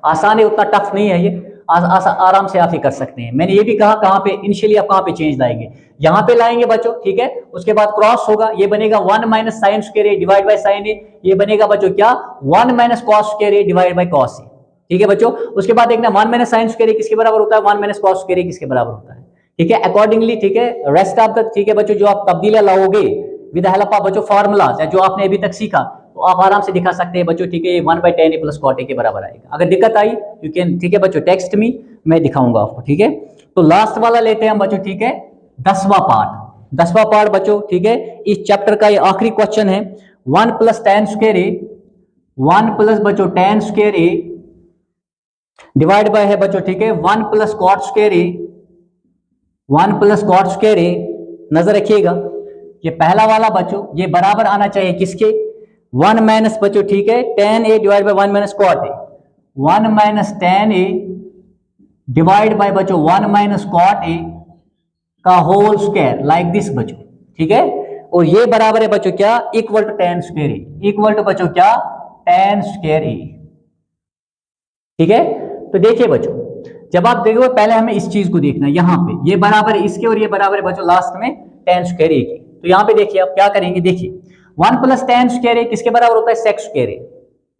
आसान है, उतना टफ नहीं है ये, आराम से आप ये कर सकते हैं। मैंने ये भी कहा कहाँ पे इनिशियली आप कहाँ पे चेंज लाएंगे, यहाँ पे लाएंगे बच्चों, ठीक है। उसके बाद क्रॉस होगा, ये बनेगा 1 minus sine square A divide by sine A, ये बनेगा बच्चों क्या 1 minus cos square A divide by cos A, ठीक है बच्चों। उसके बाद देखना 1 माइनस साइन स्क्वायर ए किसके बराबर होता है, 1 माइनस कॉस स्क्वायर ए किसके बराबर होता है, ठीक है। अकॉर्डिंगली, ठीक है, रेस्ट ऑफ द, ठीक है बच्चों, जो आप तब्दीलियां लाओगे विद हेल्प ऑफ बच्चों फार्मूला जो आपने अभी तक सीखा, तो आप आराम से दिखा सकते हैं बच्चों, ठीक है। 1/tan a plus cot A के बराबर आएगा। अगर दिक्कत आई यू कैन, ठीक है बच्चों, टेक्स्ट मी, मैं दिखाऊंगा आपको, ठीक है। तो लास्ट वाला लेते हैं हम बच्चों, ठीक है, 10वां पार्ट बच्चों, ठीक है। इस चैप्टर का ये आखिरी क्वेश्चन है, 1 प्लस tan स्क्वायर ए, 1 प्लस बच्चों tan square A divide bye है बच्चों, ठीक है, 1 प्लस कॉट स्क्वायर ए, 1 प्लस कॉट स्क्वायर ए। नजर रखिएगा ये पहला वाला बच्चों, ये बराबर आना चाहिए किसके, 1 माइनस बच्चों ठीक है tan a divide by 1 minus cot a, 1 minus tan a divide by बच्चों 1 माइनस cot a का होल स्क्वायर लाइक दिस बच्चों, ठीक है। और ये बराबर है बच्चों क्या, equal to tan square a, equal to बच्चों क्या, tan स्क्वायर a, ठीक है। तो देखिए बच्चों, जब आप देखो पहले हमें इस चीज को देखना है, यहाँ पे ये बराबर है इसके और ये बराबर है बच्चों लास्ट में tan स्क्वायर a की। तो यहाँ पे देखिए आप क्या करेंगे, देखिए 1 प्लस tan स्क्वायर a किसके बराबर होता है, sec स्क्वायर a।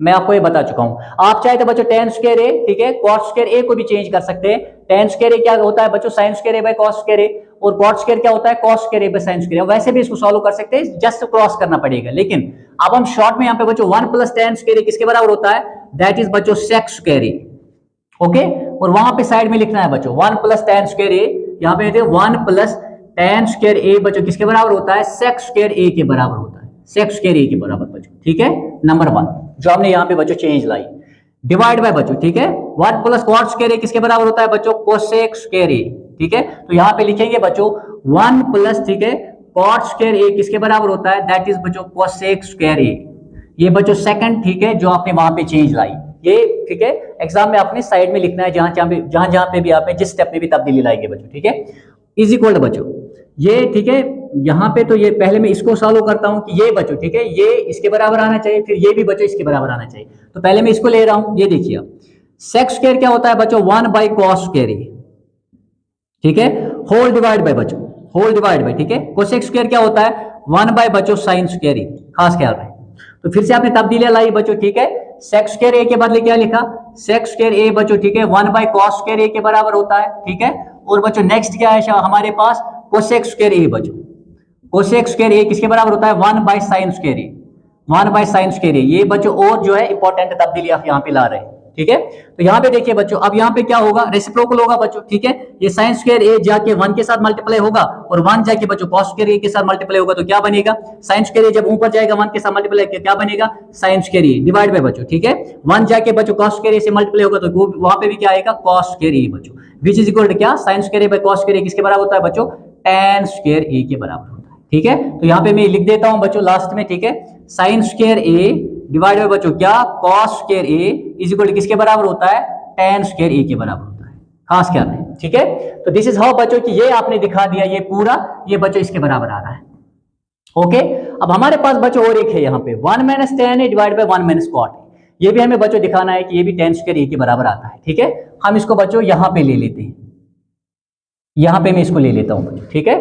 मैं आपको ये बता चुका हूं। आप चाहे तो बच्चों tan स्क्वायर a, ठीक है, cot स्क्वायर a को भी चेंज कर सकते हैं। tan स्क्वायर a क्या होता है बच्चों, sin square a by cos square a, और cot स्क्वायर क्या होता है, cos square a by sin square a। वैसे भी इसको सॉल्व कर सकते हैं, जस्ट क्रॉस करना पड़ेगा। लेकिन अब हम शॉर्ट में यहाँ पे बच्चों 1 प्लस tan स्क्वायर a किसके बराबर होता है, दैट इज बच्चों sec स्क्वायर a, ओके। और वहां पे साइड में लिखना है बच्चों 1 प्लस tan स्क्वायर a, यहाँ पे 1 प्लस tan स्क्वायर a बच्चों किसके बराबर होता है, sec स्क्वायर a के बराबर होता है, sec स्क्वायर a के बराबर बच्चों, ठीक है। नंबर 1 जो हमने यहाँ पे बच्चों चेंज लाई, डिवाइड बाय बच्चों, ठीक है 1 प्लस cot स्क्वायर a किसके बराबर होता है बच्चों, cosec स्क्वायर a, ठीक है। तो यहाँ पे लिखेंगे बच्चों 1 प्लस, ठीक है, cot स्क्वायर a किसके बराबर होता है, दैट इज बच्चों cosec स्क्वायर a। ये बच्चों सेकंड, ठीक है, जो आपने वहां पे चेंज लाई, ये ठीक है एग्जाम में आपने साइड में लिखना है, जहां पे भी आपने जिस स्टेप में भी तब्दीली लाएंगे बच्चों, ठीक है। इज इक्वल बच्चों ये, ठीक है, यहाँ पे तो ये पहले मैं इसको सॉल्व करता हूं कि ये बच्चों, ठीक है, ये इसके बराबर आना चाहिए, फिर ये भी बच्चों इसके बराबर आना चाहिए। तो पहले मैं इसको ले रहा हूं, ये देखिए आप sec स्क्वायर क्या होता है बच्चों, 1 बाई cos स्क्वायर a, ठीक है, होल डिवाइड बाय बच्चों, होल डिवाइड बाय, ठीक है, cosec स्क्वायर क्या होता है, 1 बाय बच्चों sin स्क्वायर a, खास ख्याल रहे। तो फिर से आपने तब्दीलियां लाई बच्चों, ठीक है, sec स्क्वायर a के बदले क्या लिखा, sec स्क्वायर a बच्चों, ठीक है, 1 बाय cos स्क्वायर a के बराबर होता है, ठीक है। और बच्चों नेक्स्ट क्या है हमारे पास, cosec स्क्वायर a बच्चों, cosec स्क्वायर a किसके बराबर होता है, 1 by sin square a, 1 by sin square a। ये बच्चों और जो है इंपॉर्टेंट तब्दीली आप यहाँ पे ला रहे हैं, ठीक है। तो यहाँ पे देखिए बच्चों, अब यहाँ पे क्या होगा, रेसिप्रोकल होगा बच्चों, ठीक है। ये sin स्क्वायर a जाके 1 के साथ मल्टीप्लाई होगा, और 1 जाके बच्चों cos स्क्वायर a के साथ मल्टीप्लाई होगा, तो क्या बनेगा, sin स्क्वायर a जब ऊपर जाएगा 1 के साथ मल्टीप्लाई किया क्या बनेगा, sin square a divide by बच्चों, ठीक है। 1 जाके बच्चों cos स्क्वायर a से मल्टीप्लाई होगा, तो वहां पे भी क्या आएगा, cos स्क्वायर a बच्चों, विच इज इक्वल टू क्या, sin square a by cos square a किसके बराबर होता है बच्चों, tan स्क्वायर a के बराबर होता है, ठीक है। तो यहाँ पे मैं लिख देता हूं बच्चों लास्ट में, ठीक है, sin square a divide by बच्चों क्या, cos square a is equal to किसके बराबर होता है, tan स्क्वायर a के बराबर होता है, खास क्या है, ठीक है। तो दिस इज हाउ बच्चों कि ये आपने दिखा दिया, ये पूरा ये बच्चों इसके बराबर आ रहा है, ओके। अब हमारे पास बच्चों और एक है यहाँ पे 1 minus tan a divide by 1 minus cot, ये भी हमें बच्चों दिखाना है कि ये भी tan स्क्वायर a के बराबर आता है, ठीक है। हम इसको बच्चों यहाँ पे ले लेते हैं, यहाँ पे मैं इसको ले लेता हूँ बच्चों, ठीक है।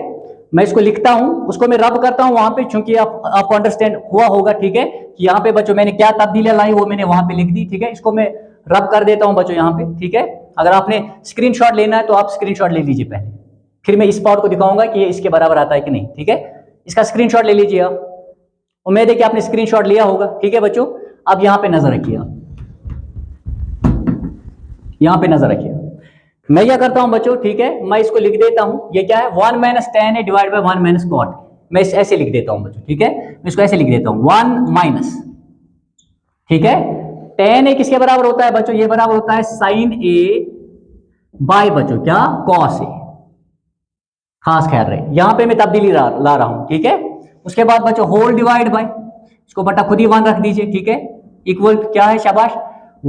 मैं इसको लिखता हूं, उसको मैं रब करता हूं वहां पे, क्योंकि आपको अंडरस्टैंड हुआ होगा, ठीक है, कि यहाँ पे बच्चों मैंने क्या तब्दीलियां लाई वो मैंने वहां पे लिख दी, ठीक है। इसको मैं रब कर देता हूं बच्चों यहाँ पे, ठीक है। अगर आपने स्क्रीनशॉट लेना है तो आप स्क्रीनशॉट ले लीजिए पहले, फिर मैं इस पार्ट को दिखाऊंगा कि ये इसके बराबर आता है कि नहीं, ठीक है। इसका स्क्रीनशॉट ले लीजिए आप, उम्मीद है कि आपने स्क्रीनशॉट लिया होगा, ठीक है बच्चों। अब यहाँ पे नजर रखिए आप, यहाँ पे नजर रखिए। मैं क्या करता हूं बच्चों, ठीक है, मैं इसको लिख देता हूं, ये क्या है, 1 minus tan a divide by 1 minus cot, मैं ऐसे लिख देता हूं बच्चों, ठीक है। मैं इसको ऐसे लिख देता हूं 1 माइनस, ठीक है, tan a किसके बराबर होता है बच्चों, ये बराबर होता है sin a बाय बच्चों क्या, cos a, खास ख्याल रहे, यहां पे मैं तब्दीली ला रहा हूं, ठीक है। उसके बाद बच्चों होल डिवाइड बाय, इसको बटा खुद ही 1 रख दीजिए, ठीक है, इक्वल क्या है, शाबाश,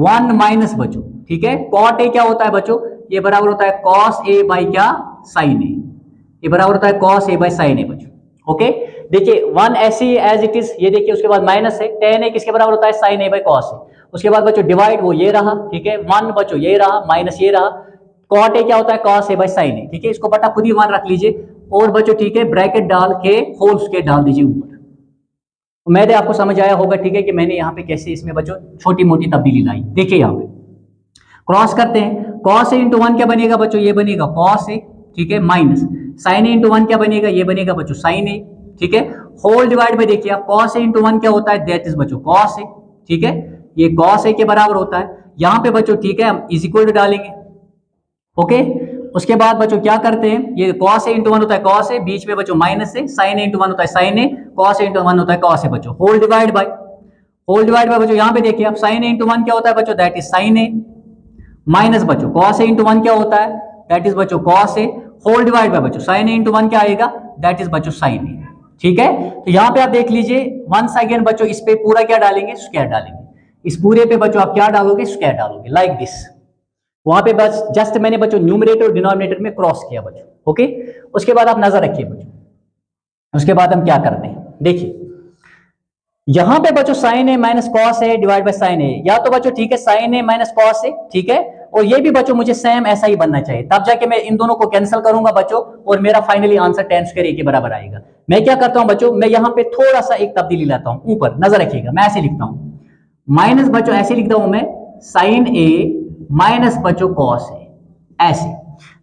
1 माइनस बच्चों, ठीक है, cot a क्या होता है बच्चों, ये बराबर होता है cos a बाई क्या, sin a, ये बराबर होता है cos a by sin a बच्चों, ओके। देखिए 1 ऐसे एज इट इज, ये देखिए, उसके बाद माइनस है, tan a किसके बराबर होता है, sin a by cos a। उसके बाद बच्चों डिवाइड, वो ये रहा, ठीक है, 1 बच्चों ये रहा, माइनस ये रहा, cot a क्या होता है, cos a by sin a, ठीक है। इसको बटा खुद ही 1 रख लीजिए, और बच्चों ठीक है ब्रैकेट डाल के होल स्क्वायर डाल दीजिए ऊपर। उम्मीद है आपको समझ आया होगा, ठीक है, कि मैंने यहाँ पे कैसे इसमें बच्चों छोटी मोटी तब्दीली लाई। देखिए यहाँ पे क्रॉस करते हैं, cos a इंटू 1 क्या बनेगा बच्चों, ये बनेगा cos a, ठीक है, माइनस sin a इंटू 1 क्या बनेगा, ये बनेगा बच्चों sin a, ठीक है। होल डिवाइड में देखिए आप, cos a इंटू 1 क्या होता है, दैट इज बच्चों cos a, ठीक है, ये cos a के बराबर होता है। यहाँ पे बच्चों ठीक है हम इज इक्वल टू डालेंगे, ओके। उसके बाद बच्चों क्या करते हैं, ये cos a इंटू 1 होता है cos a, बीच में बच्चों माइनस है, sin a इंटू 1 होता है sin a, cos a into 1 होता है cos a बच्चों, whole divide by, whole divide by बच्चों यहाँ पे देखिए आप, sin a इंटू 1 क्या होता है बच्चों, that is sin a, minus बच्चों cos a इंटू 1 क्या होता है, दैट इज बच्चों cos a, whole divide by बच्चों sin a इंटू 1 क्या आएगा, दैट इज बच्चों sin a, ठीक है। तो यहाँ पे आप देख लीजिए वंस अगेन बच्चों, इस पे पूरा क्या डालेंगे, स्क्वायर डालेंगे। इस पूरे पे बच्चों आप क्या डालोगे, स्क्वायर डालोगे, लाइक दिस। वहां पे बस जस्ट मैंने बच्चों न्यूमरेटर और डिनोमिनेटर में क्रॉस किया बच्चों, ओके। उसके बाद आप नजर रखिए बच्चों, उसके बाद हम क्या करते हैं, देखिए यहां पे बच्चों sine A minus cos A divide by sine A, या तो बच्चों ठीक है sine A minus cos A, ठीक है, और ये भी बच्चों मुझे सेम ऐसा ही बनना चाहिए, तब जाके मैं इन दोनों को कैंसिल करूंगा बच्चों और मेरा फाइनली आंसर tan स्क्वायर ए के बराबर आएगा। मैं क्या करता हूं बच्चों, मैं यहां पे थोड़ा सा एक तब्दीली लाता हूं, ऊपर नजर रखिएगा, मैं ऐसे लिखता हूं माइनस बच्चों, ऐसे लिखता हूं मैं साइन ए माइनस बच्चों कॉस ए, ऐसे।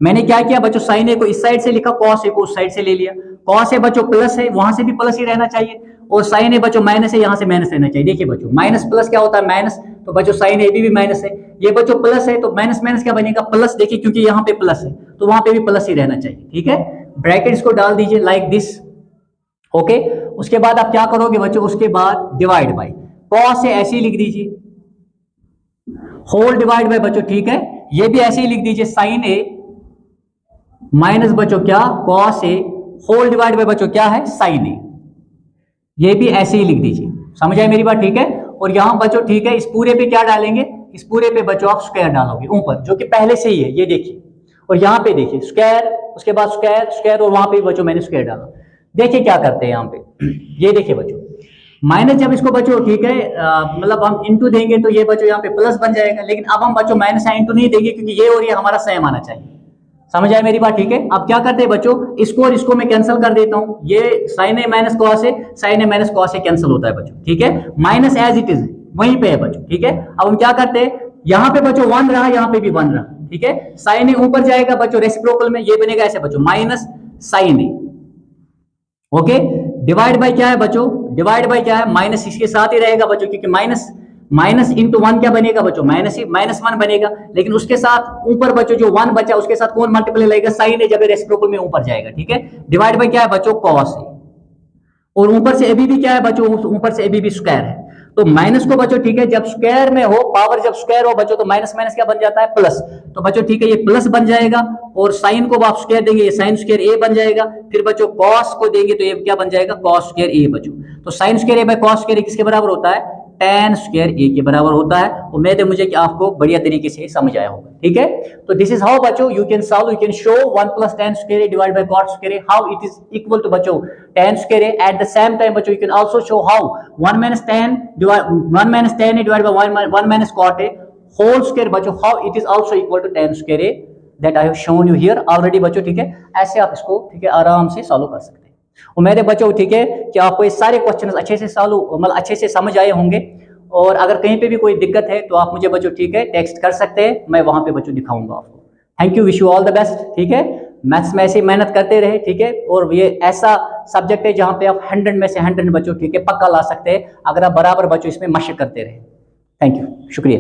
मैंने क्या किया बच्चों, साइन ए को इस साइड से लिखा, कॉस ए को उस साइड से ले लिया। कॉस ए बच्चों प्लस है, वहां से भी प्लस ही रहना चाहिए, और साइन ए बच्चों माइनस है, यहां से माइनस रहना चाहिए। देखिए बच्चों माइनस प्लस क्या होता है, माइनस, तो बच्चों साइन ए भी माइनस है, ये बच्चों प्लस है, तो माइनस माइनस क्या बनेगा, प्लस। देखिए क्योंकि यहाँ पे प्लस है तो वहां पे भी प्लस ही रहना चाहिए, ठीक है। ब्रैकेट इसको डाल दीजिए लाइक दिस, ओके। उसके बाद आप क्या करोगे बच्चों, उसके बाद डिवाइड बाई, कॉस ए ऐसे ही लिख दीजिए, होल डिवाइड बाय बच्चों, ठीक है, ये भी ऐसे ही लिख दीजिए साइन ए माइनस बच्चों क्या, cos A, whole divide by बच्चों क्या है, साइन ए, ये भी ऐसे ही लिख दीजिए। समझ आए मेरी बात, ठीक है। और यहां बच्चों ठीक है, इस पूरे पे क्या डालेंगे, इस पूरे पे बच्चों आप स्क्वायर डालोगे ऊपर, जो कि पहले से ही है, ये देखिए, और यहाँ पे देखिए स्क्वायर, उसके बाद स्क्वायर स्क्वायर, और वहां पे बच्चों मैंने स्क्वायर डाला। देखिए क्या करते हैं यहाँ पे, ये देखिए बच्चों माइनस, जब इसको बच्चों ठीक है मतलब हम इंटू देंगे तो ये बच्चों यहाँ पे प्लस बन जाएगा, लेकिन अब हम बच्चों माइनस या इंटू नहीं देंगे क्योंकि ये और ये हमारा सेम आना चाहिए। समझ आए मेरी बात, ठीक है। अब क्या करते हैं बच्चों, इसको और इसको मैं कैंसिल कर देता हूं, ये sine A minus cos A, sine A minus cos A cancel होता है बच्चों, ठीक है, माइनस एज इट इज वहीं पे है बच्चों, ठीक है। अब हम क्या करते हैं, यहाँ पे बच्चों 1 रहा, यहाँ पे भी 1 रहा, ठीक है, साइन ए ऊपर जाएगा बच्चों रेसिप्रोकल में, ये बनेगा ऐसे बच्चों minus sine A, okay. Divide by क्या है बच्चों, डिवाइड बाय क्या है, माइनस इसके साथ ही रहेगा बच्चों, क्योंकि माइनस माइनस इंटू 1 क्या बनेगा बच्चों, माइनस ही, माइनस 1 बनेगा, लेकिन उसके साथ ऊपर बच्चों जो 1 बचा उसके साथ कौन मल्टीप्लाई लगेगा, साइन है, जब रेसिप्रोकल में ऊपर जाएगा, ठीक है। डिवाइड बाय क्या है बच्चों, कॉस है, और ऊपर से अभी भी क्या है बच्चों, ऊपर से अभी भी स्क्वायर है, तो माइनस को बच्चों ठीक है, जब स्क्वायर में हो, पावर जब स्क्वायर हो बच्चों, तो माइनस माइनस क्या बन जाता है, प्लस, तो बच्चों ठीक है ये प्लस बन जाएगा, और साइन को आप स्क्वायर देंगे, ये साइन स्क्वायर ए बन जाएगा, फिर बच्चों कॉस को देंगे तो ये क्या बन जाएगा, कॉस स्क्वायर ए बच्चों। तो sine square A by cos square A किसके बराबर होता है, tan स्क्वायर ए के बराबर होता है। उम्मीद है मुझे कि आपको बढ़िया तरीके से समझ आया होगा, ठीक है। तो दिस इज हाउ बच्चों you can solve, you can show 1 plus tan square A divide by cot square A, how it is equal to बच्चों tan square A. At the same time बच्चों you can also show how 1 minus tan a divided by 1 minus cot a whole square बच्चों, how it is also equal to tan square a, that I have shown you here already बच्चों, ठीक है। ऐसे आप इसको ठीक है आराम से सॉल्व कर सकते हैं। और मेरे बच्चों ठीक है कि आपको ये सारे क्वेश्चन अच्छे से सॉल्व मतलब अच्छे से समझ आए होंगे, और अगर कहीं पे भी कोई दिक्कत है तो आप मुझे बच्चों ठीक है टेक्स्ट कर सकते हैं, मैं वहां पे बच्चों दिखाऊंगा आपको। Thank you, wish you all the best, ठीक है। मैथ्स में ऐसे मेहनत करते रहे, ठीक है, और ये ऐसा सब्जेक्ट है जहां पे आप 100 में से 100 बच्चों ठीक है पक्का ला सकते हैं, अगर आप बराबर बच्चों इसमें मशक करते रहे। थैंक यू, शुक्रिया।